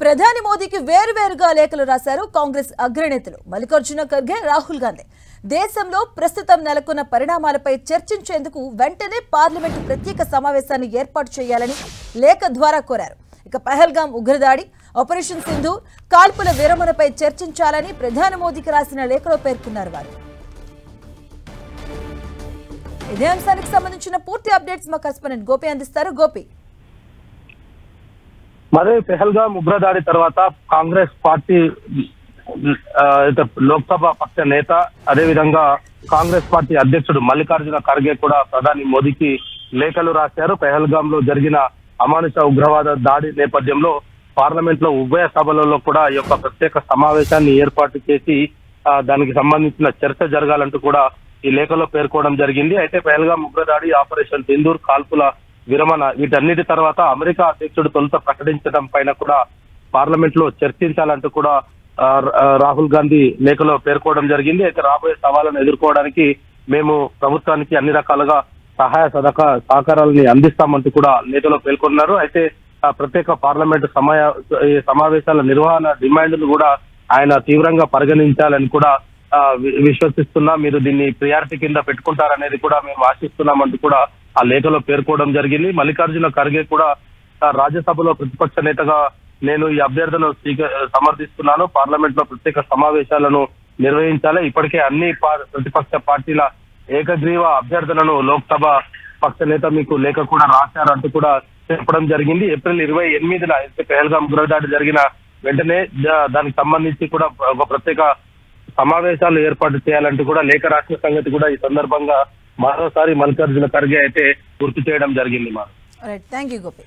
ప్రధాని మోదీకి వేరువేరుగా లేఖలు రాశారు కాంగ్రెస్ అగ్రనేతలు మల్లికార్జున ఖర్గే, రాహుల్ గాంధీ. దేశంలో ప్రస్తుతం నెలకొన్న పరిణామాలపై చర్చించేందుకు వెంటనే పార్లమెంటు ప్రత్యేక సమావేశాన్ని ఏర్పాటు చేయాలని లేఖ ద్వారా కోరారు. ఇక పహల్గాం ఉగ్రదాడి, ఆపరేషన్ సింధూర్, కాల్పుల విరమణపై చర్చించాలని ప్రధాని మోదీకి రాసిన లేఖలో పేర్కొన్నారు వారు. ఇదే అంశానికి సంబంధించిన పూర్తి అప్డేట్స్ మా కరెస్పాండెంట్ గోపి అందిస్తారు. గోపి, మరి పెహల్గాం ఉగ్రదాడి తర్వాత కాంగ్రెస్ పార్టీ లోక్సభ పక్ష నేత, అదేవిధంగా కాంగ్రెస్ పార్టీ అధ్యక్షుడు మల్లికార్జున ఖర్గే కూడా ప్రధాని మోదీకి లేఖలు రాశారు. పెహల్గాం లో జరిగిన అమానుష ఉగ్రవాద దాడి నేపథ్యంలో పార్లమెంట్ లో ఉభయ సభలలో కూడా ఈ యొక్క ప్రత్యేక సమావేశాన్ని ఏర్పాటు చేసి దానికి సంబంధించిన చర్చ జరగాలంటూ కూడా ఈ లేఖలో పేర్కోవడం జరిగింది. అయితే పెహల్గాం ఉగ్రదాడి, ఆపరేషన్ సింధూర్, కాల్పుల విరమణ వీటన్నిటి తర్వాత అమెరికా అధ్యక్షుడు తొలుత ప్రకటించడం పైన కూడా పార్లమెంట్ లో చర్చించాలంటూ కూడా రాహుల్ గాంధీ లేఖలో పేర్కోవడం జరిగింది. అయితే రాబోయే సవాళ్లను ఎదుర్కోవడానికి మేము ప్రభుత్వానికి అన్ని రకాలుగా సహాయ సహకారాలని అందిస్తామంటూ కూడా లేఖలో పేర్కొన్నారు. అయితే ప్రత్యేక పార్లమెంటు సమావేశాల నిర్వహణ డిమాండ్ను కూడా ఆయన తీవ్రంగా పరిగణించాలని కూడా విశ్వసిస్తున్నా, మీరు దీన్ని ప్రియారిటీ కింద పెట్టుకుంటారనేది కూడా మేము ఆశిస్తున్నామంటూ కూడా ఆ లేఖలో పేర్కోవడం జరిగింది. మల్లికార్జున ఖర్గే కూడా రాజ్యసభలో ప్రతిపక్ష నేతగా నేను ఈ అభ్యర్థనను సమర్థిస్తున్నాను, పార్లమెంట్ లో ప్రత్యేక సమావేశాలను నిర్వహించాలి, ఇప్పటికే అన్ని ప్రతిపక్ష పార్టీల ఏకగ్రీవ అభ్యర్థనను లోక్సభ పక్ష నేత మీకు లేఖ కూడా రాశారంటూ కూడా చెప్పడం జరిగింది. ఏప్రిల్ 28న పెహల్గాం ఉగ్రదాడి జరిగిన వెంటనే దానికి సంబంధించి కూడా ఒక ప్రత్యేక సమావేశాలు ఏర్పాటు చేయాలంటూ కూడా లేఖ రాసిన సంగతి కూడా ఈ సందర్భంగా మరోసారి మల్లికార్జున ఖర్గే అయితే గుర్తు చేయడం జరిగింది. Thank you Gopi.